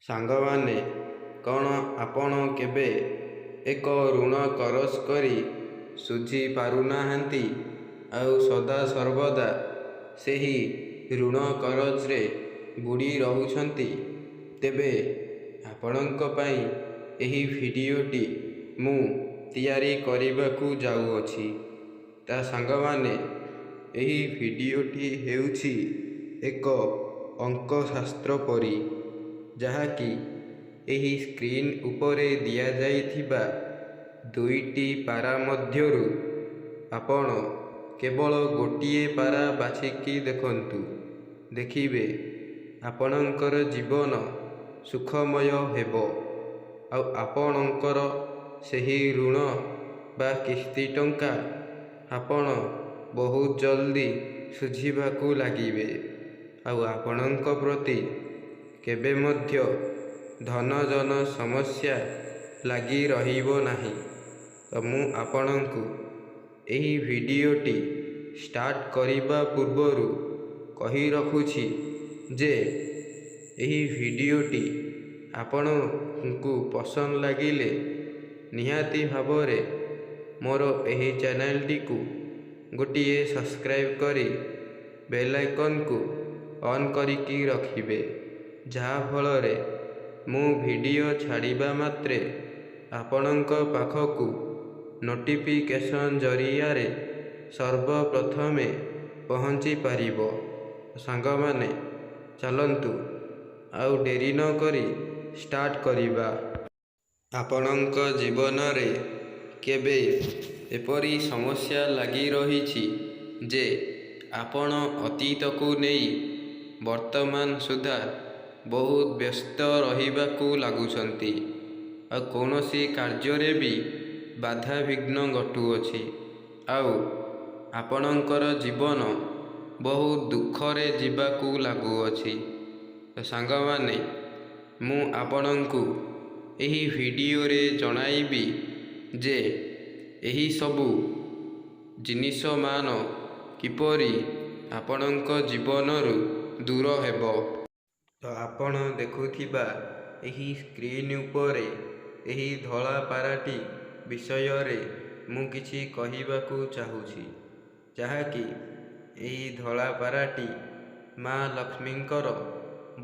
ସାଙ୍ଗମାନେ, କ'ଣ ଆପଣ କେବେ ଏକ ଋଣ କରଜ କରି ଶୁଝି ପାରୁନାହାନ୍ତି ଆଉ ସଦାସର୍ବଦା ସେହି ଋଣ କରଜରେ ବୁଡ଼ି ରହୁଛନ୍ତି? ତେବେ ଆପଣଙ୍କ ପାଇଁ ଏହି ଭିଡ଼ିଓଟି ମୁଁ ତିଆରି କରିବାକୁ ଯାଉଅଛି। ସାଙ୍ଗମାନେ, ଏହି ଭିଡ଼ିଓଟି ହେଉଛି ଏକ ଅଙ୍କଶାସ୍ତ୍ର ପରି, ଯାହାକି ଏହି ସ୍କ୍ରିନ୍ ଉପରେ ଦିଆଯାଇଥିବା ଦୁଇଟି ପାରା ମଧ୍ୟରୁ ଆପଣ କେବଳ ଗୋଟିଏ ପାରା ବାଛିକି ଦେଖନ୍ତୁ। ଦେଖିବେ ଆପଣଙ୍କର ଜୀବନ ସୁଖମୟ ହେବ ଆଉ ଆପଣଙ୍କର ସେହି ଋଣ ବା କିସ୍ତି ଟଙ୍କା ଆପଣ ବହୁତ ଜଲ୍ଦି ଶୁଝିବାକୁ ଲାଗିବେ ଆଉ ଆପଣଙ୍କ ପ୍ରତି କେବେ ମଧ୍ୟ ଧନଜନ ସମସ୍ୟା ଲାଗି ରହିବ ନାହିଁ। ମୁଁ ଆପଣଙ୍କୁ ଏହି ଭିଡ଼ିଓଟି ଷ୍ଟାର୍ଟ କରିବା ପୂର୍ବରୁ କହି ରଖୁଛି ଯେ ଏହି ଭିଡ଼ିଓଟି ଆପଣଙ୍କୁ ପସନ୍ଦ ଲାଗିଲେ ନିହାତି ଭାବରେ ମୋର ଏହି ଚ୍ୟାନେଲଟିକୁ ଗୋଟିଏ ସବସ୍କ୍ରାଇବ୍ କରି ବେଲ୍ ଆଇକନ୍କୁ ଅନ୍ କରିକି ରଖିବେ, ଯାହାଫଳରେ ମୁଁ ଭିଡ଼ିଓ ଛାଡ଼ିବା ମାତ୍ରେ ଆପଣଙ୍କ ପାଖକୁ ନୋଟିଫିକେସନ୍ ଜରିଆରେ ସର୍ବପ୍ରଥମେ ପହଞ୍ଚି ପାରିବ। ସାଙ୍ଗମାନେ, ଚାଲନ୍ତୁ ଆଉ ଡେରି ନ କରି ଷ୍ଟାର୍ଟ କରିବା। ଆପଣଙ୍କ ଜୀବନରେ କେବେ ଏପରି ସମସ୍ୟା ଲାଗି ରହିଛି ଯେ ଆପଣ ଅତୀତକୁ ନେଇ ବର୍ତ୍ତମାନ ସୁଦ୍ଧା ବହୁତ ବ୍ୟସ୍ତ ରହିବାକୁ ଲାଗୁଛନ୍ତି ଆଉ କୌଣସି କାର୍ଯ୍ୟରେ ବି ବାଧାବିଘ୍ନ ଘଟୁଅଛି ଆଉ ଆପଣଙ୍କର ଜୀବନ ବହୁତ ଦୁଃଖରେ ଯିବାକୁ ଲାଗୁଅଛି? ସାଙ୍ଗମାନେ, ମୁଁ ଆପଣଙ୍କୁ ଏହି ଭିଡ଼ିଓରେ ଜଣାଇବି ଯେ ଏହି ସବୁ ଜିନିଷମାନ କିପରି ଆପଣଙ୍କ ଜୀବନରୁ ଦୂର ହେବ। ଆପଣ ଦେଖୁଥିବା ଏହି ସ୍କ୍ରିନ୍ ଉପରେ ଏହି ଧଳା ପାରାଟି ବିଷୟରେ ମୁଁ କିଛି କହିବାକୁ ଚାହୁଁଛି, ଯାହାକି ଏହି ଧଳା ପାରାଟି ମା ଲକ୍ଷ୍ମୀଙ୍କର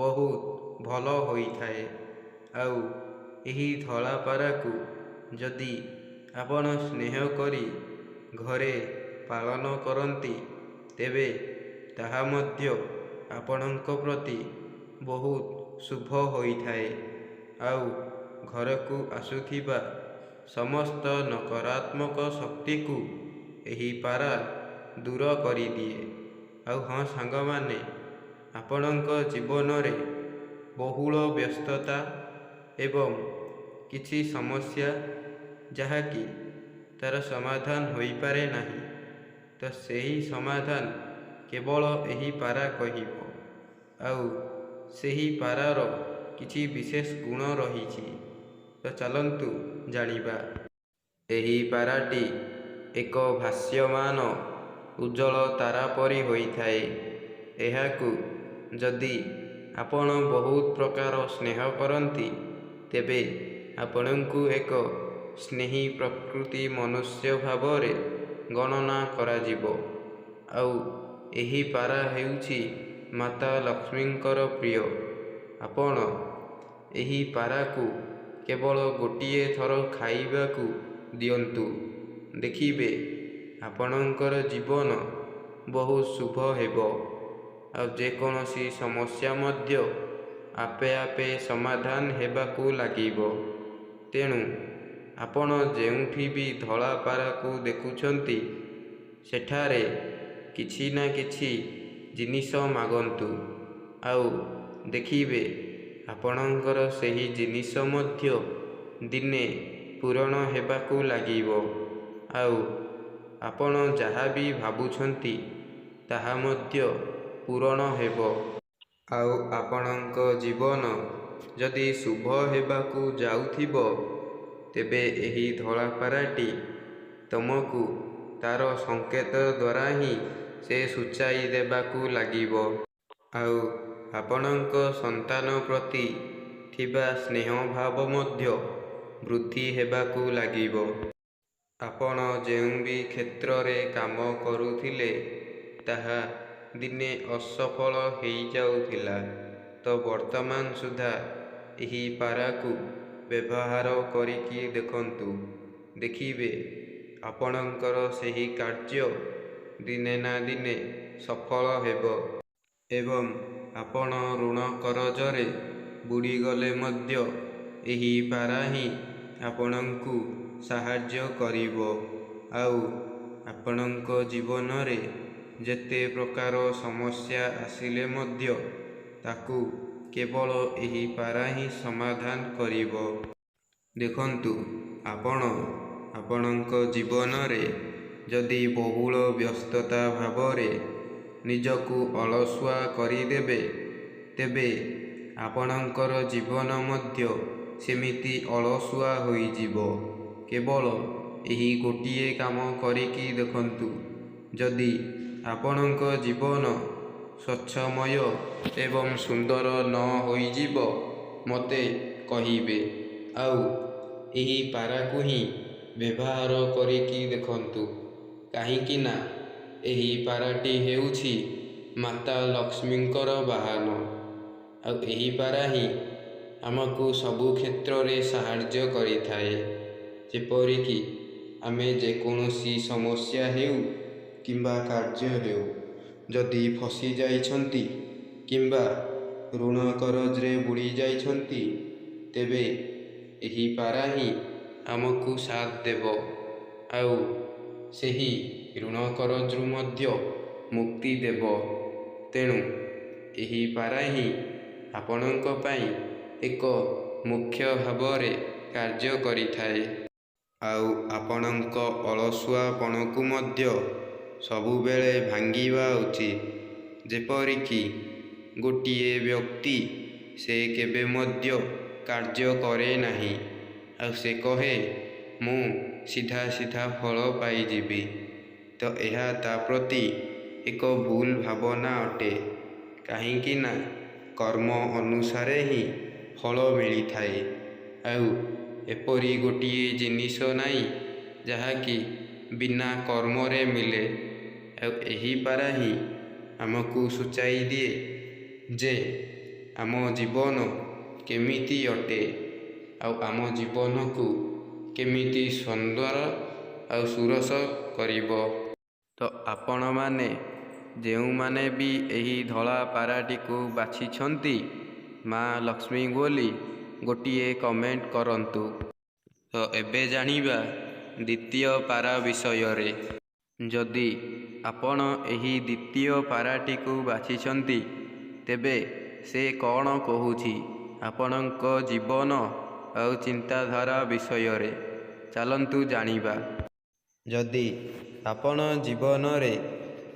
ବହୁତ ଭଲ ହୋଇଥାଏ ଆଉ ଏହି ଧଳା ପାରାକୁ ଯଦି ଆପଣ ସ୍ନେହ କରି ଘରେ ପାଳନ କରନ୍ତି, ତେବେ ତାହା ମଧ୍ୟ ଆପଣଙ୍କ ପ୍ରତି ବହୁତ ଶୁଭ ହୋଇଥାଏ ଆଉ ଘରକୁ ଆସୁଥିବା ସମସ୍ତ ନକାରାତ୍ମକ ଶକ୍ତିକୁ ଏହି ପାରା ଦୂର କରିଦିଏ। ଆଉ ହଁ ସାଙ୍ଗମାନେ, ଆପଣଙ୍କ ଜୀବନରେ ବହୁଳ ବ୍ୟସ୍ତତା ଏବଂ କିଛି ସମସ୍ୟା ଯାହାକି ତା'ର ସମାଧାନ ହୋଇପାରେ ନାହିଁ, ସେହି ସମାଧାନ କେବଳ ଏହି ପାରା କହିବ। ଆଉ ସେହି ପାରାର କିଛି ବିଶେଷ ଗୁଣ ରହିଛି, ଚାଲନ୍ତୁ ଜାଣିବା। ଏହି ପାରାଟି ଏକ ଭାସ୍ୟମାନ ଉଜ୍ଜ୍ୱଳ ତାରା ପରି ହୋଇଥାଏ। ଏହାକୁ ଯଦି ଆପଣ ବହୁତ ପ୍ରକାର ସ୍ନେହ କରନ୍ତି, ତେବେ ଆପଣଙ୍କୁ ଏକ ସ୍ନେହୀ ପ୍ରକୃତି ମନୁଷ୍ୟ ଭାବରେ ଗଣନା କରାଯିବ। ଆଉ ଏହି ପାରା ହେଉଛି ମାତା ଲକ୍ଷ୍ମୀଙ୍କର ପ୍ରିୟ। ଆପଣ ଏହି ପାରାକୁ କେବଳ ଗୋଟିଏ ଥର ଖାଇବାକୁ ଦିଅନ୍ତୁ, ଦେଖିବେ ଆପଣଙ୍କର ଜୀବନ ବହୁତ ଶୁଭ ହେବ ଆଉ ଯେକୌଣସି ସମସ୍ୟା ମଧ୍ୟ ଆପେ ଆପେ ସମାଧାନ ହେବାକୁ ଲାଗିବ। ତେଣୁ ଆପଣ ଯେଉଁଠି ବି ଧଳା ପାରାକୁ ଦେଖୁଛନ୍ତି, ସେଠାରେ କିଛି ନା କିଛି ଜିନିଷ ମାଗନ୍ତୁ ଆଉ ଦେଖିବେ ଆପଣଙ୍କର ସେହି ଜିନିଷ ମଧ୍ୟ ଦିନେ ପୂରଣ ହେବାକୁ ଲାଗିବ ଆଉ ଆପଣ ଯାହା ବି ଭାବୁଛନ୍ତି ତାହା ମଧ୍ୟ ପୂରଣ ହେବ। ଆଉ ଆପଣଙ୍କ ଜୀବନ ଯଦି ଶୁଭ ହେବାକୁ ଯାଉଥିବ, ତେବେ ଏହି ଧଳା ପାରାଟି ତୁମକୁ ତା'ର ସଂକେତ ଦ୍ୱାରା ହିଁ ସେ ସୂଚାଇ ଦେବାକୁ ଲାଗିବ। ଆଉ ଆପଣଙ୍କ ସନ୍ତାନ ପ୍ରତି ଥିବା ସ୍ନେହ ଭାବ ମଧ୍ୟ ବୃଦ୍ଧି ହେବାକୁ ଲାଗିବ। ଆପଣ ଯେଉଁ ବି କ୍ଷେତ୍ରରେ କାମ କରୁଥିଲେ ତାହା ଦିନେ ଅସଫଳ ହେଇଯାଉଥିଲା, ତ ବର୍ତ୍ତମାନ ସୁଦ୍ଧା ଏହି ପାରାକୁ ବ୍ୟବହାର କରିକି ଦେଖନ୍ତୁ। ଦେଖିବେ ଆପଣଙ୍କର ସେହି କାର୍ଯ୍ୟ ଦିନେ ନା ଦିନେ ସଫଳ ହେବ ଏବଂ ଆପଣ ଋଣ କରଜରେ ବୁଡ଼ିଗଲେ ମଧ୍ୟ ଏହି ପାରା ହିଁ ଆପଣଙ୍କୁ ସାହାଯ୍ୟ କରିବ। ଆଉ ଆପଣଙ୍କ ଜୀବନରେ ଯେତେ ପ୍ରକାର ସମସ୍ୟା ଆସିଲେ ମଧ୍ୟ ତାକୁ କେବଳ ଏହି ପାରା ହିଁ ସମାଧାନ କରିବ। ଦେଖନ୍ତୁ, ଆପଣ ଆପଣଙ୍କ ଜୀବନରେ ଯଦି ବହୁଳ ବ୍ୟସ୍ତତା ଭାବରେ ନିଜକୁ ଅଳସୁଆ କରିଦେବେ, ତେବେ ଆପଣଙ୍କର ଜୀବନ ମଧ୍ୟ ସେମିତି ଅଳସୁଆ ହୋଇଯିବ। କେବଳ ଏହି ଗୋଟିଏ କାମ କରିକି ଦେଖନ୍ତୁ। ଯଦି ଆପଣଙ୍କ ଜୀବନ ସ୍ୱଚ୍ଛମୟ ଏବଂ ସୁନ୍ଦର ନ ହୋଇଯିବ, ମୋତେ କହିବେ। ଆଉ ଏହି ପାରାକୁ ହିଁ ବ୍ୟବହାର କରିକି ଦେଖନ୍ତୁ। କାହିଁକି ନା ଏହି ପାରାଟି ହେଉଛି ମାତା ଲକ୍ଷ୍ମୀଙ୍କର ବାହନ। ଆଉ ଏହି ପାରା ହିଁ ଆମକୁ ସବୁ କ୍ଷେତ୍ରରେ ସାହାଯ୍ୟ କରିଥାଏ। ଯେପରିକି ଆମେ ଯେକୌଣସି ସମସ୍ୟା ହେଉ କିମ୍ବା କାର୍ଯ୍ୟ ହେଉ, ଯଦି ଫସି ଯାଇଛନ୍ତି କିମ୍ବା ଋଣ କରଜରେ ବୁଡ଼ି ଯାଇଛନ୍ତି, ତେବେ ଏହି ପାରା ହିଁ ଆମକୁ ସାଥ ଦେବ ଆଉ ସେହି ଋଣ କରଜରୁ ମଧ୍ୟ ମୁକ୍ତି ଦେବ। ତେଣୁ ଏହି ପାରା ହିଁ ଆପଣଙ୍କ ପାଇଁ ଏକ ମୁଖ୍ୟ ଭାବରେ କାର୍ଯ୍ୟ କରିଥାଏ। ଆଉ ଆପଣଙ୍କ ଅଳସୁଆପଣକୁ ମଧ୍ୟ ସବୁବେଳେ ଭାଙ୍ଗିବା ଉଚିତ। ଯେପରିକି ଗୋଟିଏ ବ୍ୟକ୍ତି ସେ କେବେ ମଧ୍ୟ କାର୍ଯ୍ୟ କରେ ନାହିଁ ଆଉ ସେ କହେ ମୁଁ ସିଧା ସିଧା ଫଳ ପାଇଯିବି, ତ ଏହା ତା ପ୍ରତି ଏକ ଭୁଲ ଭାବନା ଅଟେ। କାହିଁକି ନା କର୍ମ ଅନୁସାରେ ହିଁ ଫଳ ମିଳିଥାଏ। ଆଉ ଏପରି ଗୋଟିଏ ଜିନିଷ ନାହିଁ ଯାହାକି ବିନା କର୍ମରେ ମିଳେ। ଆଉ ଏହି ପାରା ହିଁ ଆମକୁ ସୂଚାଇ ଦିଏ ଯେ ଆମ ଜୀବନ କେମିତି ଅଟେ ଆଉ ଆମ ଜୀବନକୁ କେମିତି ସୁନ୍ଦର ଆଉ ସୁରସ କରିବ। ତ ଆପଣମାନେ ଯେଉଁମାନେ ବି ଏହି ଧଳା ପାରାଟିକୁ ବାଛିଛନ୍ତି ମା ଲକ୍ଷ୍ମୀ ବୋଲି ଗୋଟିଏ କମେଣ୍ଟ କରନ୍ତୁ। ତ ଏବେ ଜାଣିବା ଦ୍ୱିତୀୟ ପାରା ବିଷୟରେ। ଯଦି ଆପଣ ଏହି ଦ୍ୱିତୀୟ ପାରାଟିକୁ ବାଛିଛନ୍ତି, ତେବେ ସେ କ'ଣ କହୁଛି ଆପଣଙ୍କ ଜୀବନ ଆଉ ଚିନ୍ତାଧାରା ବିଷୟରେ ଚାଲନ୍ତୁ ଜାଣିବା। ଯଦି ଆପଣ ଜୀବନରେ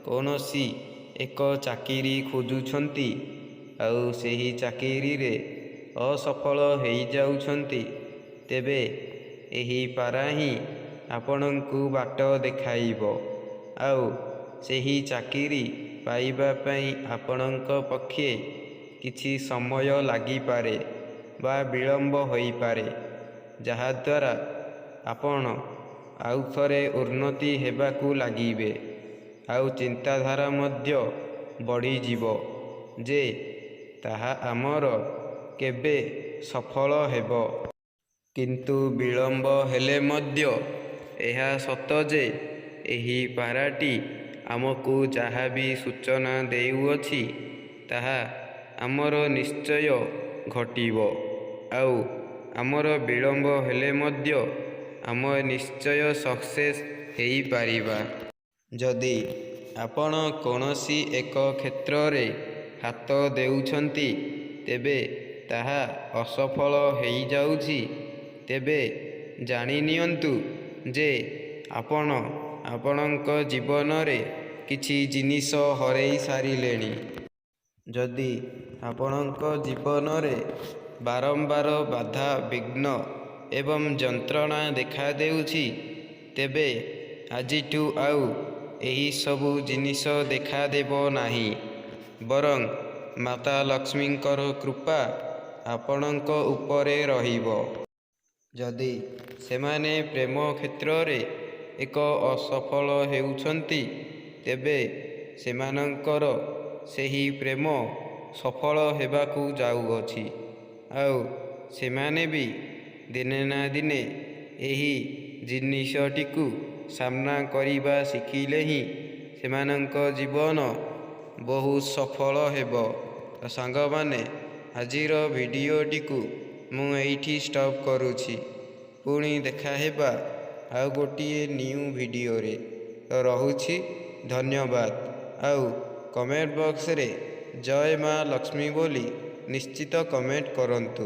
କୌଣସି ଏକ ଚାକିରି ଖୋଜୁଛନ୍ତି ଆଉ ସେହି ଚାକିରିରେ ଅସଫଳ ହେଇଯାଉଛନ୍ତି, ତେବେ ଏହି ପାରା ହିଁ ଆପଣଙ୍କୁ ବାଟ ଦେଖାଇବ। ଆଉ ସେହି ଚାକିରି ପାଇବା ପାଇଁ ଆପଣଙ୍କ ପକ୍ଷେ କିଛି ସମୟ ଲାଗିପାରେ ବା ବିଳମ୍ବ ହୋଇପାରେ, ଯାହାଦ୍ୱାରା ଆପଣ ଆଉ ଥରେ ଉନ୍ନତି ହେବାକୁ ଲାଗିବେ। ଆଉ ଚିନ୍ତାଧାରା ମଧ୍ୟ ବଢ଼ିଯିବ ଯେ ତାହା ଆମର କେବେ ସଫଳ ହେବ। କିନ୍ତୁ ବିଳମ୍ବ ହେଲେ ମଧ୍ୟ ଏହା ସତ ଯେ ଏହି ପାରାଟି ଆମକୁ ଯାହା ବି ସୂଚନା ଦେଉଅଛି ତାହା ଆମର ନିଶ୍ଚୟ ଘଟିବ। ଆଉ ଆମର ବିଳମ୍ବ ହେଲେ ମଧ୍ୟ ଆମେ ନିଶ୍ଚୟ ସକ୍ସେସ୍ ହେଇପାରିବା। ଯଦି ଆପଣ କୌଣସି ଏକ କ୍ଷେତ୍ରରେ ହାତ ଦେଉଛନ୍ତି ତେବେ ତାହା ଅସଫଳ ହେଇଯାଉଛି, ତେବେ ଜାଣିନିଅନ୍ତୁ ଯେ ଆପଣ ଆପଣଙ୍କ ଜୀବନରେ କିଛି ଜିନିଷ ହରେଇ ସାରିଲେଣି। ଯଦି ଆପଣଙ୍କ ଜୀବନରେ ବାରମ୍ବାର ବାଧା ବିଘ୍ନ ଏବଂ ଯନ୍ତ୍ରଣା ଦେଖାଦେଉଛି, ତେବେ ଆଜିଠୁ ଆଉ ଏହି ସବୁ ଜିନିଷ ଦେଖାଦେବ ନାହିଁ। ବରଂ ମାତା ଲକ୍ଷ୍ମୀଙ୍କର କୃପା ଆପଣଙ୍କ ଉପରେ ରହିବ। ଯଦି ସେମାନେ ପ୍ରେମ କ୍ଷେତ୍ରରେ ଏକ ଅସଫଳ ହେଉଛନ୍ତି, ତେବେ ସେମାନଙ୍କର ସେହି ପ୍ରେମ ସଫଳ ହେବାକୁ ଯାଉଅଛି। ଆଉ ସେମାନେ ବି ଦିନେ ନା ଦିନେ ଏହି ଜିନିଷଟିକୁ ସାମ୍ନା କରିବା ଶିଖିଲେ ହିଁ ସେମାନଙ୍କ ଜୀବନ ବହୁତ ସଫଳ ହେବ। ତ ସାଙ୍ଗମାନେ, ଆଜିର ଭିଡ଼ିଓଟିକୁ ମୁଁ ଏଇଠି ଷ୍ଟପ୍ କରୁଛି। ପୁଣି ଦେଖା ହେବା ଆଉ ଗୋଟିଏ ନ୍ୟୁ ଭିଡ଼ିଓରେ। ତ ରହୁଛି, ଧନ୍ୟବାଦ। ଆଉ କମେଣ୍ଟ ବକ୍ସରେ ଜୟ ମା ଲକ୍ଷ୍ମୀ ବୋଲି ନିଶ୍ଚିତ କମେଣ୍ଟ କରନ୍ତୁ।